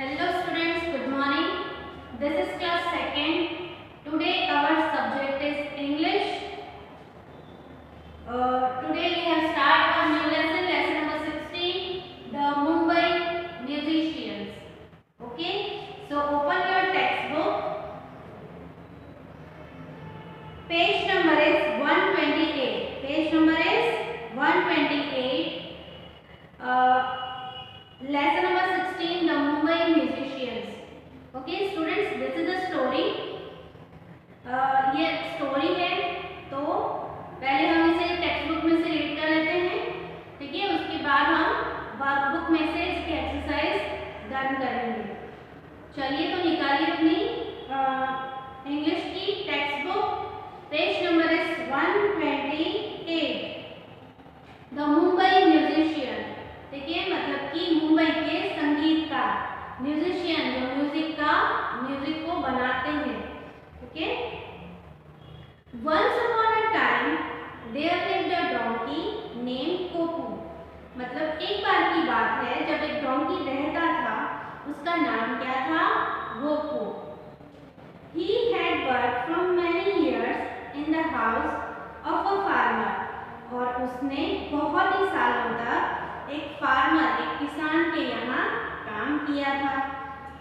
Hello students, good morning. This is class 2nd. Today our subject is English. Today we have started our new lesson, lesson number 16, the Mumbai musicians. Okay, so open your textbook. Page number is 128. Page number is 128. Lesson number 16, the Mumbai musicians. Okay students, this is a story. ये story है, तो पहले हम इसे text book में से read कर लेते हैं, ठीक है। उसके बाद हम वर्कबुक में से इसकी एक्सरसाइज डन करेंगे। चलिए तो निकालिए अपनी इंग्लिश की text book. Page number is 128, the Mumbai musician, ठीक है, मतलब कि मुंबई के संगीतकार, म्यूजिशियन जो म्यूजिक को बनाते हैं, ठीक है। Once upon a time there lived a donkey named Gopu, मतलब एक बार की बात है जब एक डोंकी रहता था, उसका नाम क्या था? Gopu. He had worked from many years in the house of a farmer, और उसने बहुत ही सालों तक एक फार्मर, एक किसान के यहाँ काम किया था।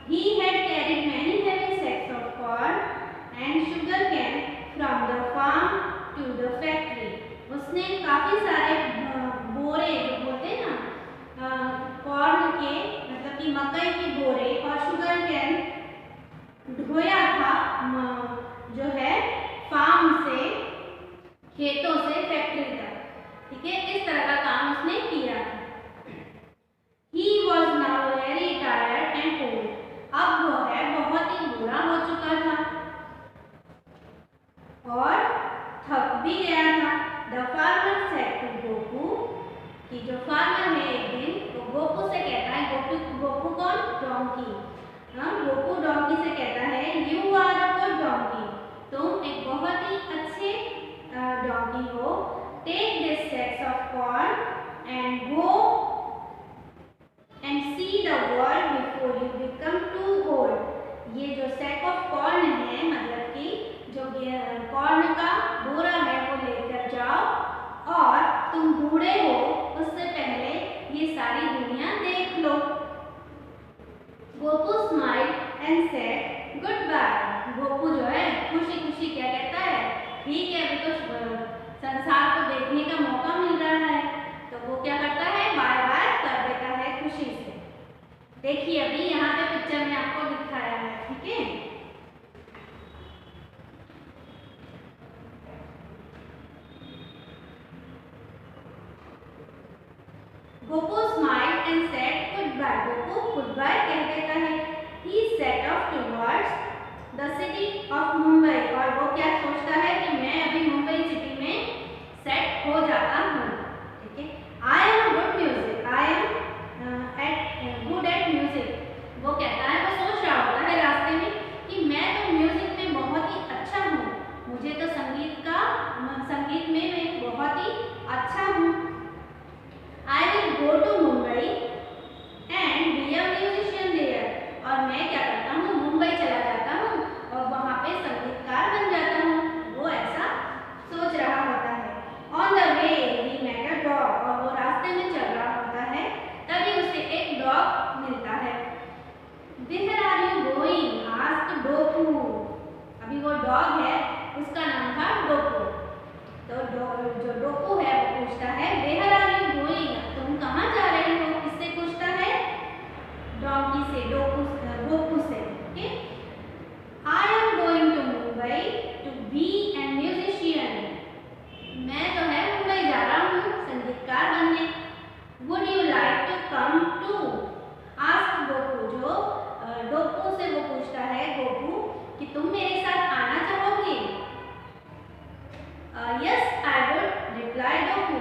He had carried many heavy sacks of corn and sugarcane from the farm to the factory. उसने काफी सारे बोरे, जो बोलते हैं ना कॉर्न के, मतलब कि मकई के बोरे और शुगर कैन ढोया था, जो है फार्म से, खेतों से फैक्ट्री तक, ठीक है। इस तरह का काम उसने किया था। He was now very tired and old. अब वो है बहुत ही बूढ़ा हो चुका था और थक भी गया था। The farmer said to Gopu, कि जो फार्मर है एक दिन तो गोपू से कहता है, गोपू कौन? डोंकी। गोपू डोंकी से कहता है, You are a good donkey, तुम एक बहुत ही अच्छे डोंकी हो। Take this sacks of corn and go and see the world before you become too old. ये जो सैक ऑफ कॉर्न है, मतलब कि जो कॉर्न का बोरा है, वो लेकर जाओ और तुम बूढ़े हो उससे पहले ये सारी दुनिया देख लो। Gopu smile and said goodbye. Gopu जो है खुशी खुशी क्या कहता है? ठीक है, अभी तो संसार को देखने का मौका मिल रहा है, तो वो क्या करता है? बाय बाय कर देता है खुशी से। देखिए अभी यहाँ पे पिक्चर में आपको दिखाया है, ठीक है। Gopu smile and said goodbye. Gopu goodbye कह देता है। He set off towards the city of Mumbai, और वो क्या सोचता है कि मैं अभी मुंबई सिटी में सेट हो जाता हूँ, ठीक है। I am good music, I am good at music. वो कहता है, वो सोच रहा होता है रास्ते में कि मैं तो म्यूजिक में बहुत ही अच्छा हूँ, मुझे तो संगीत में मैं बहुत ही अच्छा हूँ। I will go to Mumbai and be a musician there, और मैं क्या करता हूँ? मुंबई चला जाता हूँ और वहाँ पे संगीतकार बन जाता हूँ। वो ऐसा सोच रहा होता है। On the way he met a dog, और वो रास्ते में चल रहा होता है, तभी उसे एक डॉग मिलता है। Where are you going? asked डोपू। अभी वो डॉग है, उसका नाम था डोपू। तो जो डोपू है वो पूछता है, Where are you going? तुम कहाँ जा रहे हो? किससे पूछता है? डॉगी से, गोपू से, okay. I am going to Mumbai to be a musician. मैं तो है मुंबई जा रहा हूँ संगीतकार बनने। Would you like to come too? asked डोपू। जो डोपू से वो पूछता है, गोपू, कि तुम मेरे साथ आना चाहोगे? Yes, I would, replied डोपू।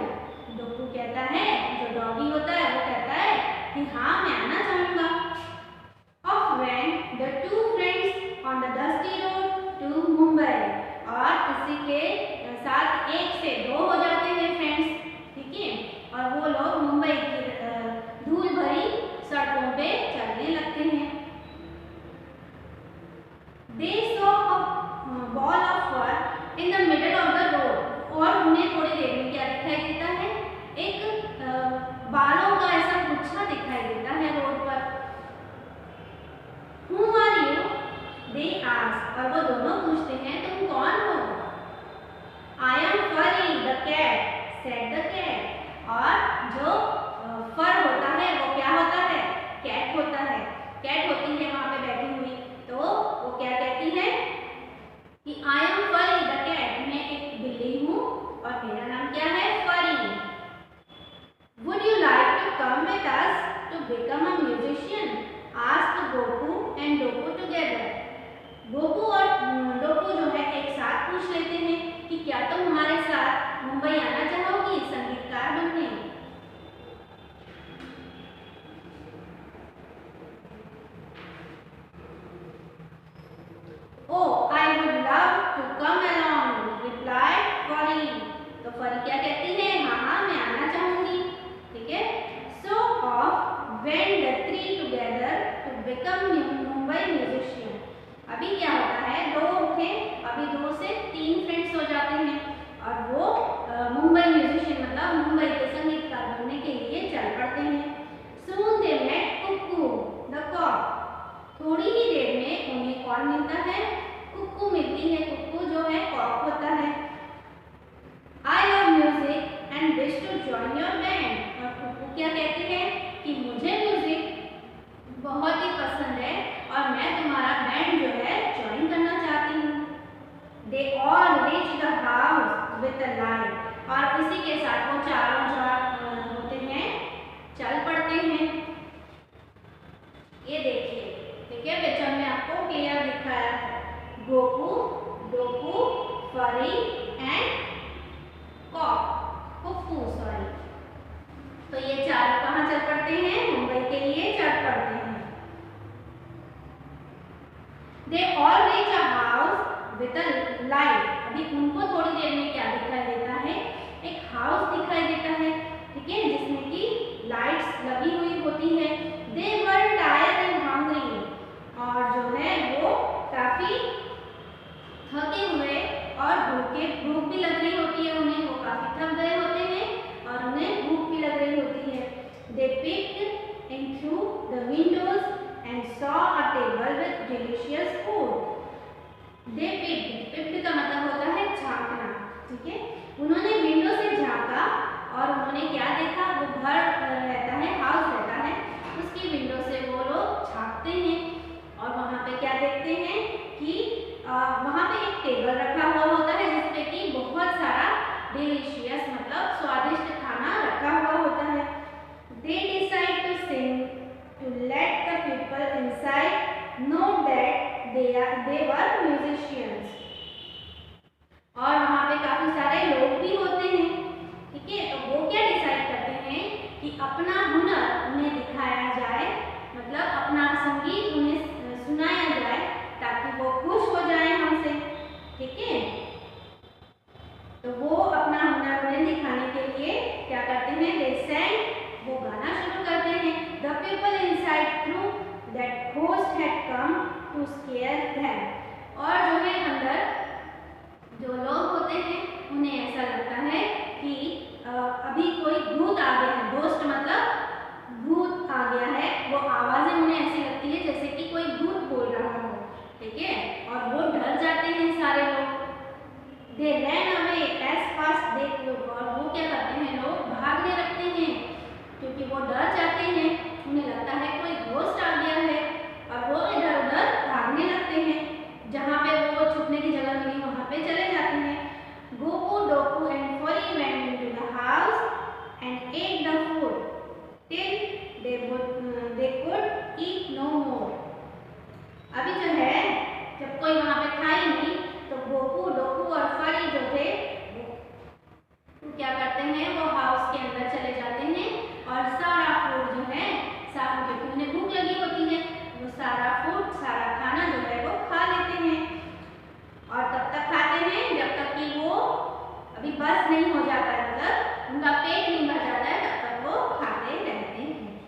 डोपू कहता है, जो डॉगी होता है वो कहता है कि हाँ मैं आना चाहूँगा। Off went the two friends on the dusty road to Mumbai, और इसी के साथ एक से दो हो जाते हैं फ्रेंड्स, ठीक है, और वो लोग मुंबई की धूल भरी सड़कों पे चलने लगते हैं। गोपू, डोकू, फरी एंड कॉक, कुप्पू सॉरी। तो ये चार कहाँ चल पड़ते हैं? मुंबई के लिए चल पड़ते हैं। They all reach a house with a light। अभी उनको थोड़ी देर में क्या दिखाई देता है? एक हाउस दिखाई देता है, ठीक है, जिसमें कि लाइट्स लगी हुई होती है। They were tired and hungry। और जो है वो काफी थके हुए और भूख भी लग रही होती है उन्हें, वो काफी थक गए होते हैं और उन्हें भूख भी लग रही होती है। They peeked in through the windows and saw a table with delicious food। They peeked का मतलब होता है झांकना, ठीक है। उन्होंने विंडो से झांका और उन्होंने क्या देखा? वो घर रहता है, हाउस रहता है, उसकी विंडो से वो लोग झांकते हैं और वहाँ पे क्या देखते हैं कि वहाँ पे एक टेबल रखा हुआ होता है जिसपे कि बहुत सारा डिलीशियस मतलब स्वादिष्ट खाना रखा हुआ होता है। They decide to sing to let the people inside know that they were musicians। और वहाँ पे काफी सारे लोग भी होते हैं, ठीक है। तो वो क्या डिसाइड करते हैं कि अपना हुनर उन्हें दिखाया जाए, मतलब अपना संगीत उन्हें सुनाया जाए ताकि वो खुश हो जाए हमसे, ठीक है। तो वो अपना हुनर उन्हें दिखाने के लिए क्या करते हैं? They sang, वो गाना शुरू करते हैं। The people inside knew that ghost had come to scare them। और जो है अंदर जो लोग होते हैं उन्हें ऐसा लगता है कि अभी कोई भूत आ गया है। घोस्ट मतलब भूत आ गया है, वो आवाजें उन्हें ऐसी लगती है जैसे कि कोई भूत बोल रहा हो, ठीक है, और वो डर जाते हैं सारे लोग। They ran away as fast they could। और वो क्या करते हैं? लोग भागने लगते हैं क्योंकि वो डर जाते हैं, उन्हें लगता है कोई घोस्ट आ गया है और वो इधर उधर भागने लगते हैं। जहाँ पे वो छुपने की जगह मिली वहाँ पे चले जाते हैं। गोपू, डोकू एंड फरी went into the house and ate the food till they could eat no more। अभी जो है जब कोई वहाँ पे था ही नहीं तो गोपू, डोकू और फरी जो थे वो क्या करते हैं? वो हाउस के अंदर चले जाते हैं और सारा फूड जो है, क्योंकि उन्हें भूख लगी होती है, वो सारा फूड, सारा खाना जो है वो खा लेते हैं। और तब तक खाते हैं जब तक कि वो अभी बस नहीं हो जाता है, मतलब उनका पेट नहीं भर जाता है, तब तक वो खाते रहते हैं,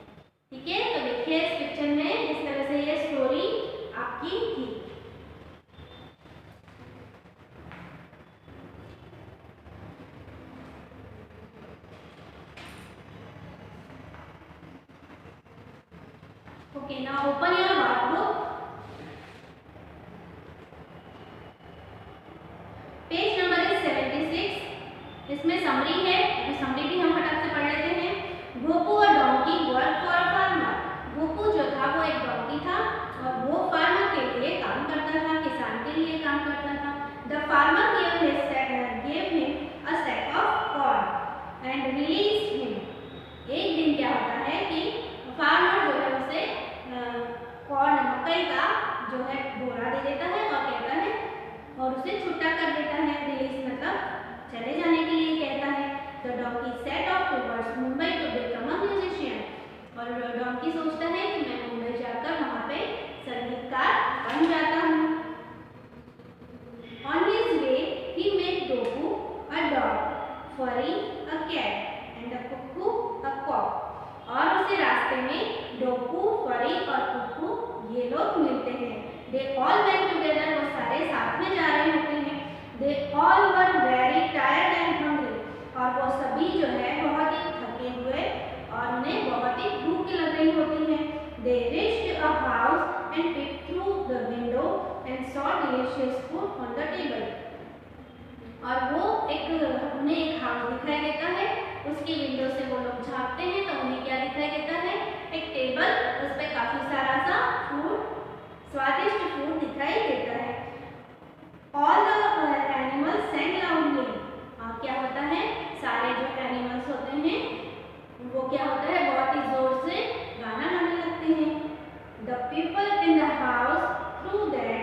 ठीक है। तो देखिए इस पिक्चर में इस तरह से ये स्टोरी आपकी थी। Okay, now open your notebook. Page number is 76। इसमें समरी है, अभी समरी भी हम फटाक से पढ़ लेते हैं। गोपू और donkey work for a farmer. Gopu जो था वो एक डोंकी था और वो फार्मर के लिए काम करता था, किसान के लिए काम करता था। The farmer gave him a sack of corn and released him। एक दिन क्या होता है कि फार्मर जो है उसे कॉर्न, मकई का जो है बोरा दे देता है और कहता है और उसे छुट्टा कर देता है। रिलीज मतलब चले जाने के लिए कहता है। The donkey set off towards Mumbai to become a musician। और डोंकी सोचता है कि मैं मुंबई जाकर वहाँ पे संगीतकार बन जाता हूँ। On his way he met Doku, a dog, Furry, a cat, and a cuckoo, a cock। और उसे रास्ते में डोकू, फरी और कुक्कू ये लोग मिलते हैं। They all went together। वो सारे साथ में जा रहे होते हैं। They all were very tired and hungry। और वो सभी जो है बहुत ही थके हुए और उन्हें बहुत ही भूख लग रही होती है। They reached a house and peeped through the window and saw delicious food on the table। और वो उन्हें एक हाउस दिखाई देता है, उसकी विंडो से वो लोग झांकते हैं तो उन्हें क्या दिखाई देता है? एक टेबल, उस पे काफी सारा सा फूड, स्वादिष्ट फूड दिखाई देता है। All the animals sang loudly। क्या होता है? सारे जो एनिमल्स होते हैं वो क्या होता है? बहुत ही जोर से गाना गाने लगते हैं। The people in the house threw that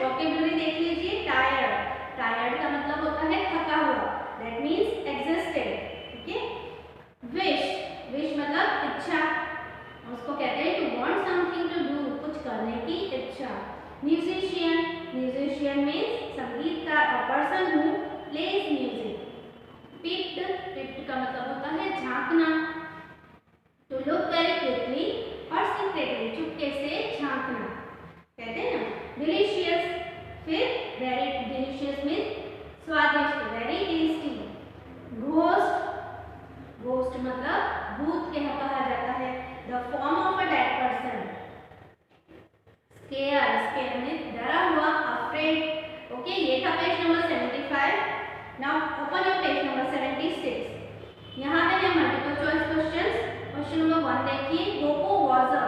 vocabulary देख लीजिए। टायर्ड, टायर्ड का मतलब होता है थका हुआ, दैट मीन्स एग्जॉस्टेड। ठीक है। विश, विश मतलब इच्छा, उसको कहते हैं to want something to do, कुछ करने की इच्छा। म्यूजिशियन, म्यूजिशियन मीन्स संगीतकार, a person who plays music. Peeped, peeped का मतलब होता है झांकना, टू लुक वेरी क्विकली और सीक्रेटली, चुपके से झांकना, कहते हैं ना। डिलीशियस, फिर वेरी डिलीशियस मीन्स स्वादिष्ट, वेरी टेस्टी। घोस्ट, घोस्ट मतलब भूत कहा जाता है, the form of a dead person. Scare, scare means डरा हुआ, अफ्रेड। ओके, ये था page number 75। Now open your page number 76। यहाँ पे है multiple choice questions. Question number 1 देखिए, गोकू वाज अ,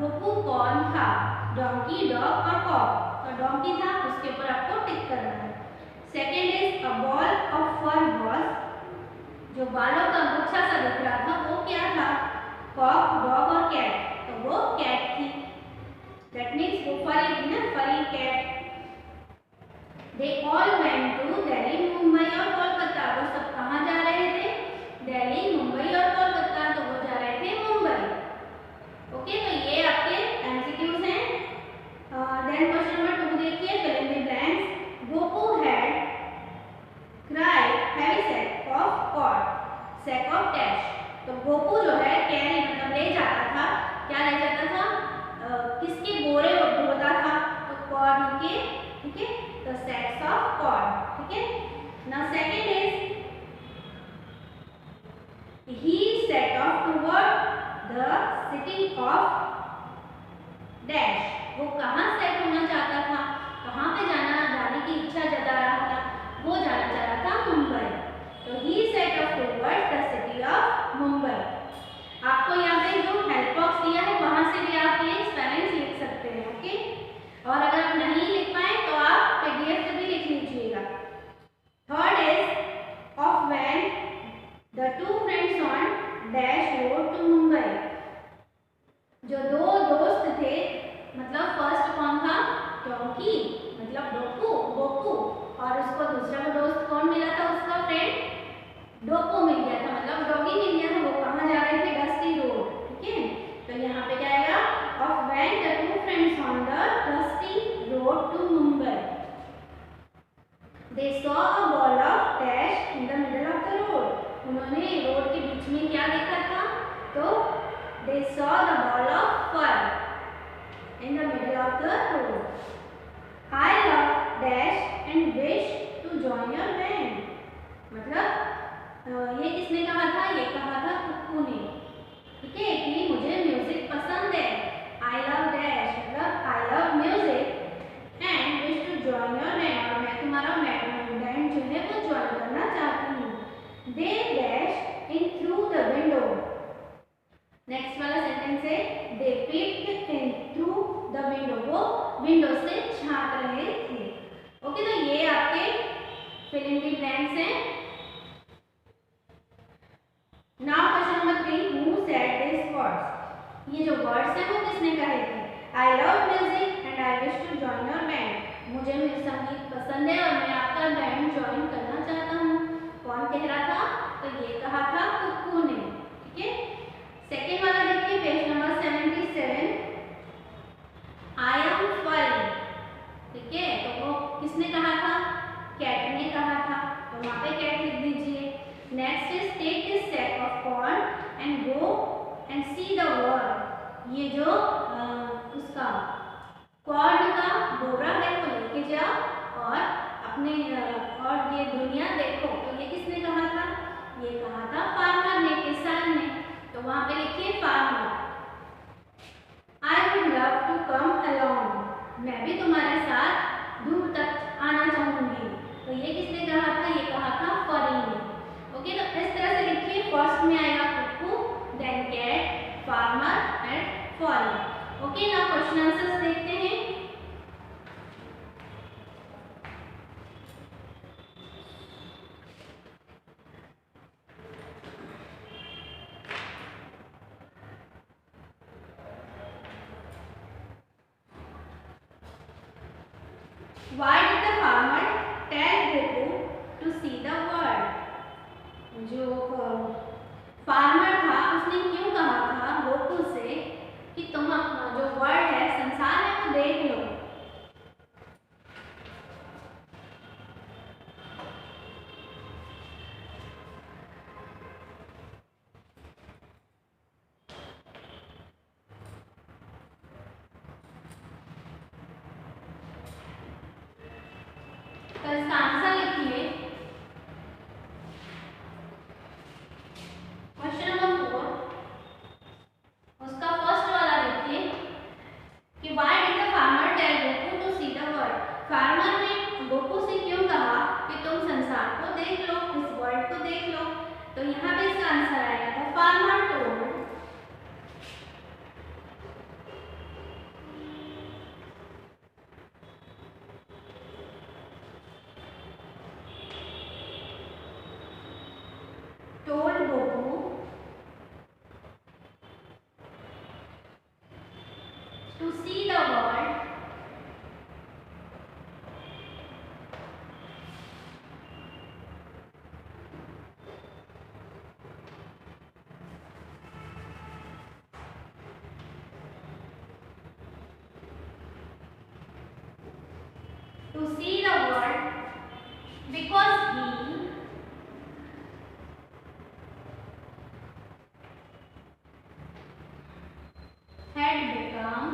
गोकू कौन था? डोंकी, डॉग और कॉक। तो डोंकी था, उसके ऊपर आपको टिक करना है। Second is a ball of fur was, जो बालों का गुच्छा सा दिख रहा था वो क्या था? कॉक, डॉग और कैट, तो वो कैट थी, दैट मीन्स वो फरी थी ना, furry cat. They all went to Delhi, Mumbai और कोलकाता, वो सब कहाँ जा रहे थे? दिल्ली, मुंबई और कोलकाता, तो वो जा रहे थे मुंबई। ओके, तो ये आपके एमसीक्यूज हैं। देन क्वेश्चन नंबर 2 देखिए, fill in the blanks. Goku had cried heavy sack of corn, sack of dash. तो गोकू जो है कैरी मतलब ले जाता था, क्या ले जाता था? किसके बोरे ढोता था? तो कॉर्न के, ठीक है, तो सैक्स ऑफ कॉर्न। ठीक है। Now second is he set off toward the city of dash, वो कहाँ सेट होना चाहता था? कहाँ पे जाने की इच्छा जता रहा था? वो जाना चाह रहा था मुंबई, तो he set off towards the city of Mumbai. आपको यहाँ पे जो हेल्प बॉक्स दिया है वहां से भी आप ये स्पेलिंग्स लिख सकते हैं। ओके, और अगर आप नहीं लिख पाए तो आप पीडीएफ से भी लिख लीजिएगा। Third is of when The two friends on dash road to Mumbai, जो दो दोस्त थे, मतलब फर्स्ट कौन था? डोंकी, मतलब डोकू, गोकू, और उसको दूसरा को दोस्त कौन मिला था? उसका फ्रेंड डोकू मिल गया था, मतलब डॉगी मिल गया था। वो कहाँ जा रहे थे? Dusty road. ठीक है, तो यहाँ पे क्या आएगा? Of when the two friends on the dusty road to Mumbai, they saw a ball of dash in the middle of the road, उन्होंने रोड के बीच में क्या देखा था? तो they saw the ball of fur in the middle of the road. I love dash and wish to join your band, मतलब ये किसने कहा था? ये कहा था कुक्कू ने। ठीक है, कि मुझे म्यूजिक पसंद है। I love dash मतलब I love music and wish to join your band, और मैं तुम्हारा बैंड जो है वो ज्वाइन करना चाहती हूँ। They dashed in through the window. Next वाला सेंटेंस है they peeped in through the window, वो विंडो से झांक रहे थे। ओके, तो ये आपके fill in the blanks हैं। Now question number 3, who said these words? ये जो वर्ड्स हैं वो किसने कहे थे? I love music and I wish to join your band, मुझे संगीत पसंद है और मैं आपका बैंड ज्वाइन करना चाहता हूँ। कौन कह रहा था? तो ये कहा था कुक्कू ने। ठीक है। सेकेंड वाला देखिए, पेज नंबर 77, आई एम फरी। ठीक है, तो वो किसने कहा था? कैट ने कहा था, तो वहां पे कैट लिख दीजिए। Next is take this sack of corn and go and see the world, ये जो उसका कॉर्न का बोरा है वो लेके जाओ और अपने और ये दुनिया देखो। तो ये किसने कहा था? ये कहा था फार्मर ने, किसान ने। तो वहां पे लिखिए farmer. I would love to come along, मैं भी तुम्हारे साथ दूर तक आना चाहूंगी। तो ये किसने कहा था? ये कहा था फरी ने। ओके, तो इस तरह से लिखिए। फर्स्ट में आएगा कुक्कू, देन कैट, फार्मर एंड फरी। ओके, नाउ क्वेश्चन आंसर्स देखते हैं। Why did the farmer tell Goku to see the world? जो फार्मर था उसने क्यों कहा था गोकू से कि तुम जो वर्ल्ड है, संसार है, वो देख लो। तो इसका आंसर लिखिए। क्वेश्चन नंबर 4, उसका फर्स्ट वाला देखिए कि why did the farmer tell Goku to see the world. Farmer ने गोकू से क्यों कहा कि तुम संसार को देख लो, इस वर्ल्ड को देख लो। तो यहाँ पे इसका आंसर आएगा the farmer told Goku to see the world because he had become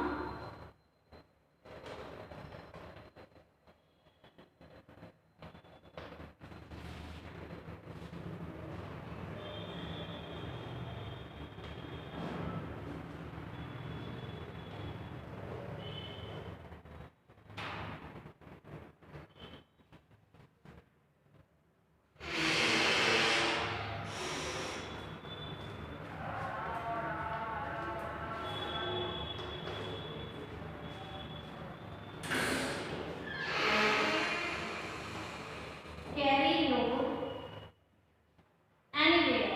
carry load anywhere.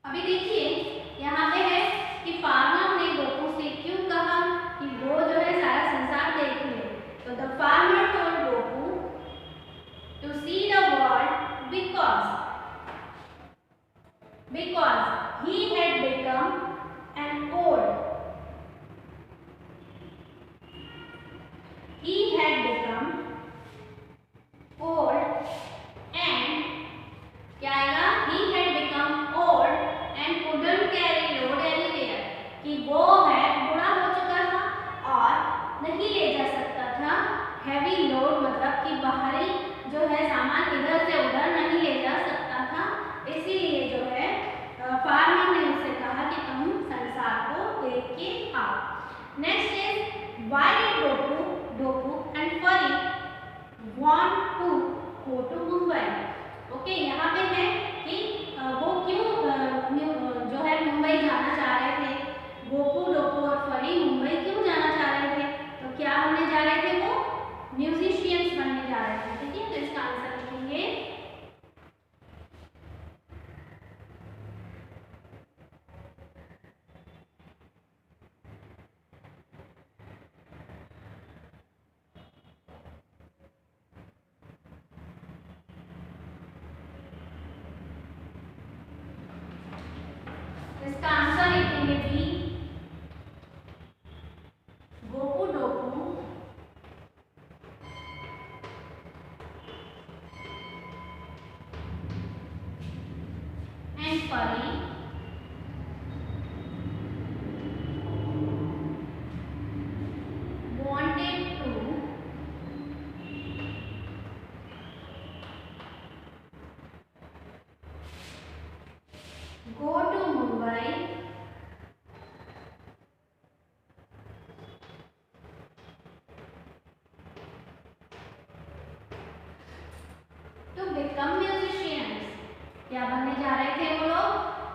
अभी देखिए यहाँ पे है कि फार्मर ने गोकू से क्यों कहा कि वो जो है सारा संसार देख ले। तो the farmer told Goku to see the world because he had become an old. He had become old and क्या आएगा? He had become old and couldn't carry load anywhere. कि वो है बूढ़ा हो चुका था और नहीं ले जा सकता था हैवी लोड, मतलब कि बाहरी जो है सामान इधर से उधर नहीं ले जा सकता था। इसीलिए जो है फार्मर ने उससे कहा कि तुम संसार को देख के आओ। Next is why did Goku and Fari want to go to Mumbai. Okay, यहाँ पे है कि वो क्यों जो है मुंबई जाना चाह रहे थे। गोकू, डोकू और फरी मुंबई क्यों जाना चाह रहे थे? तो क्या बनने जा रहे थे? वो म्यूजिशियंस बनने जा रहे थे। ठीक है, तो इसका आंसर लिखेंगे इसका आंसर लिखेंगे बी, गोकू, डोकू एंड फरी wanted to go to Mumbai to become musicians। क्या बनने जा रहे थे वो लोग?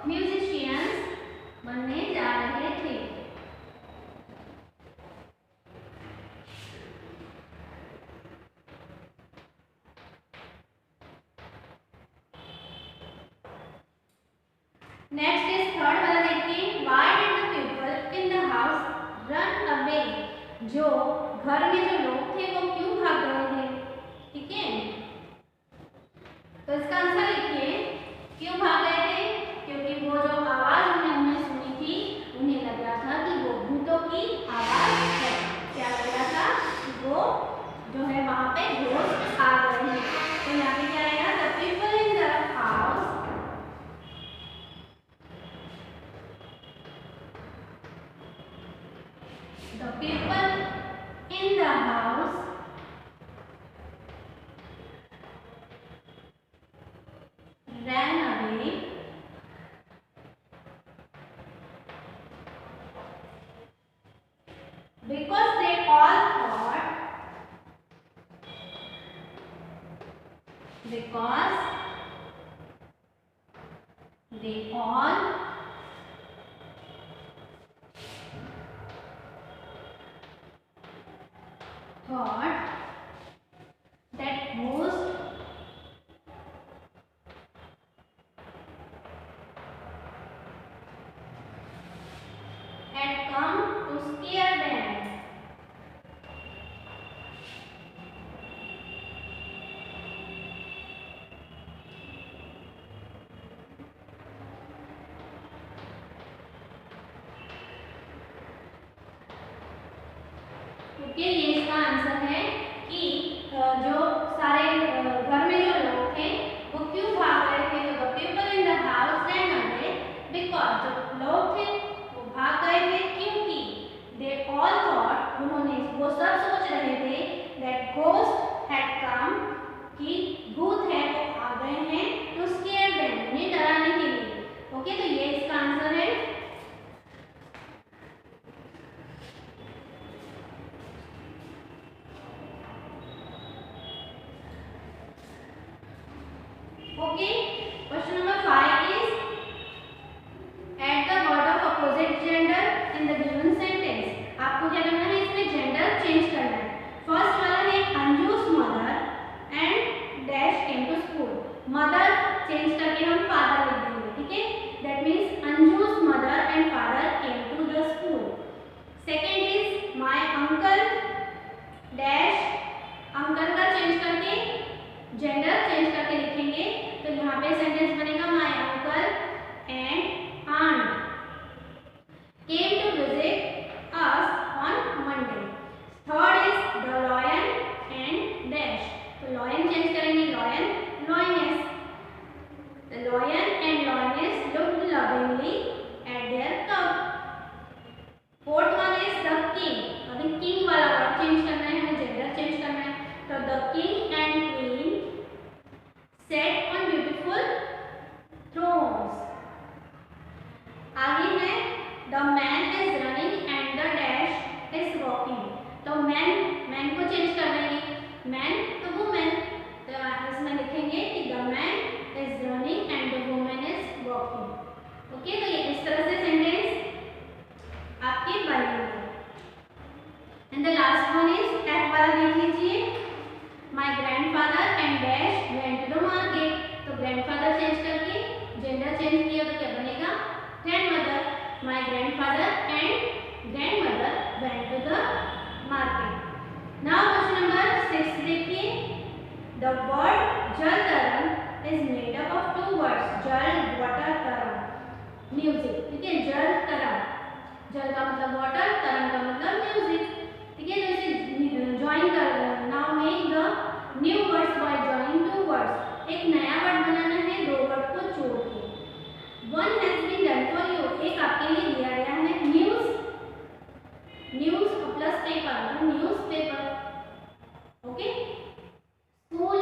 म्यूजिशियंस बनने जा रहे थे। नेक्स्ट इज थर्ड वाला देखिए, why did the people in the house run away, जो घर में जो लोग थे वो क्यों भाग गए थे। ठीक है, तो इसका आंसर लिखिए, क्यों भाग गए थे, क्योंकि वो जो आवाज उन्होंने सुनी थी उन्हें लग रहा था कि वो भूतों की आवाज है। क्या लग रहा था कि वो जो है वहां पे घोस्ट आ गए हैं। तो यहाँ पे क्या आएगा, the people in the house, the people in the house ran away because they all thought that ghost had come to scare them. Okay, ये इसका आंसर है कि जो सारे घर में जो लोग थे वो क्यों भाग रहे थे। तो the people in the house ran away because, जो लोग थे वो भाग गए थे क्योंकि दे ऑल थॉट, उन्होंने वो सब सोच रहे थे दैट घोस्ट हैड कम, कि भूत है वो आ गए हैं, टू स्केयर देम, उन्हें डराने के लिए। ओके, तो ये इसका आंसर है। Okay, question number 5 is add the word of opposite gender in the given sentence. आपको क्या करना है, इसमें जेंडर चेंज करना है। फर्स्ट वाला है Anju's mother and dash came to school. Mother change करके हम फादर लिख देंगे। ठीक है, that means Anju's mother and father came to the school. Second is my uncle dash, uncle का चेंज करके जेंडर चेंज करके लिखेंगे। तो यहाँ पे सेंटेंस बनेगा my uncle and aunt came to visit us on Monday. Third is the lion and dash, तो lion change करेंगे, lion lioness. The lion and lioness looked lovingly at their cub. Fourth one is the king, अभी king वाला word change करना है, हमें gender change करना है। तो the king and queen sat on beautiful thrones। आगे है the man is running and the dash is walking। तो man को चेंज कर देंगे, man तो woman, तो इसमें लिखेंगे कि the man is running and the woman is walking। ओके, तो ये इस तरह से सेंटेंस आपके बनेंगे। And the last one is F वाला देख लीजिए, my grandfather and dash went to the market. तो ग्रैंडफादर चेंज करके जेंडर चेंज किया तो क्या बनेगा, grandmother. My grandfather and grandmother went to the market. Now question number 6 देखिए, the word jal tarang is made up of 2 words, jal water tarang music. ठीक है, जल तरंग, जल का मतलब वाटर, तरंग का मतलब म्यूजिक। ठीक है, तो इसे ज्वाइन कर, now make the new words by joining 2 words. एक नया वर्ड बनाना है 2 वर्ड को जोड़ के। One has been done for you, एक आपके लिए दिया गया है news, news plus paper, newspaper. Okay, school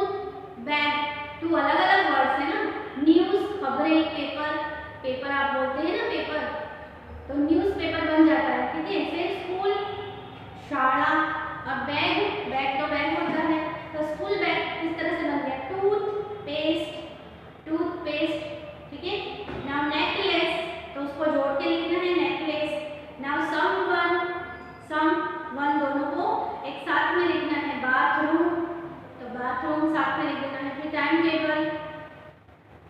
bag, 2 अलग अलग वर्ड्स है ना, न्यूज खबरें, पेपर, पेपर आप बोलते हैं ना पेपर, तो न्यूज पेपर बन जाता है। ठीक है, फिर स्कूल शाला, और बैग, बैग तो बैग होता है, तो स्कूल बैग इस तरह से बन गया। Toothpaste, toothpaste. ठीक है, नाउ नेकलेस, तो उसको जोड़ के लिखना है नेकलेस। नाउ समवन, समवन दोनों को एक साथ में लिखना है। बाथरूम, तो बाथरूम साथ में लिख देना है। फिर टाइम टेबल,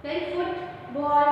फिर फुटबॉल,